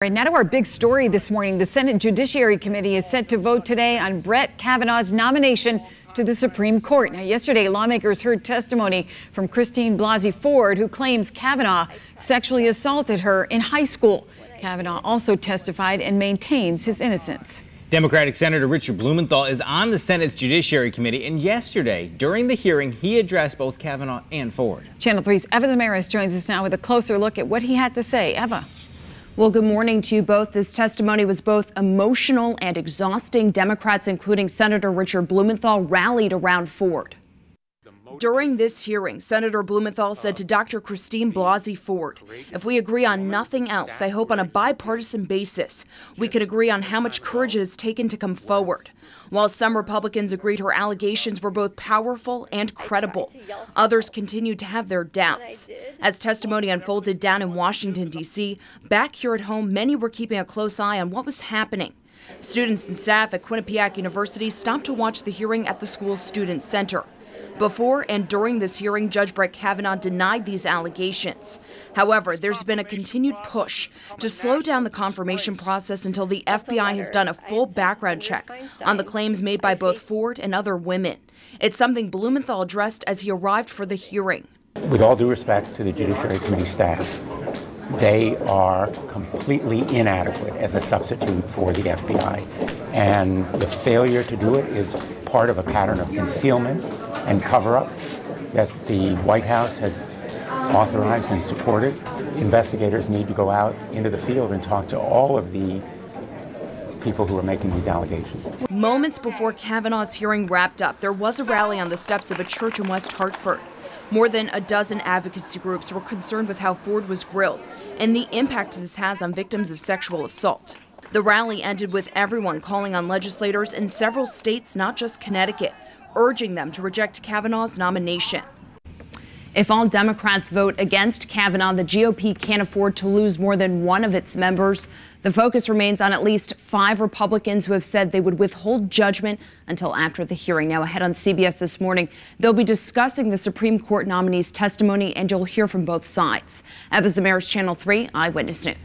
Right now to our big story this morning. The Senate Judiciary Committee is set to vote today on Brett Kavanaugh's nomination to the Supreme Court. Now, yesterday, lawmakers heard testimony from Christine Blasey Ford, who claims Kavanaugh sexually assaulted her in high school. Kavanaugh also testified and maintains his innocence. Democratic Senator Richard Blumenthal is on the Senate's Judiciary Committee, and yesterday, during the hearing, he addressed both Kavanaugh and Ford. Channel 3's Eva Zamaris joins us now with a closer look at what he had to say. Eva. Well, good morning to you both. This testimony was both emotional and exhausting. Democrats, including Senator Richard Blumenthal, rallied around Ford. During this hearing, Senator Blumenthal said to Dr. Christine Blasey Ford, "If we agree on nothing else, I hope on a bipartisan basis, we can agree on how much courage it has taken to come forward." While some Republicans agreed her allegations were both powerful and credible, others continued to have their doubts. As testimony unfolded down in Washington, D.C., back here at home, many were keeping a close eye on what was happening. Students and staff at Quinnipiac University stopped to watch the hearing at the school's Student Center. Before and during this hearing, Judge Brett Kavanaugh denied these allegations. However, there's been a continued push to slow down the confirmation process until the FBI has done a full background check on the claims made by both Ford and other women. It's something Blumenthal addressed as he arrived for the hearing. With all due respect to the Judiciary Committee staff, they are completely inadequate as a substitute for the FBI. And the failure to do it is part of a pattern of concealment and cover-up that the White House has authorized and supported. Investigators need to go out into the field and talk to all of the people who are making these allegations. Moments before Kavanaugh's hearing wrapped up, there was a rally on the steps of a church in West Hartford. More than a dozen advocacy groups were concerned with how Ford was grilled and the impact this has on victims of sexual assault. The rally ended with everyone calling on legislators in several states, not just Connecticut, urging them to reject Kavanaugh's nomination. If all Democrats vote against Kavanaugh, the GOP can't afford to lose more than one of its members. The focus remains on at least 5 Republicans who have said they would withhold judgment until after the hearing. Now, ahead on CBS this morning, they'll be discussing the Supreme Court nominee's testimony, and you'll hear from both sides. Eva Zamaris, Channel 3 Eyewitness News.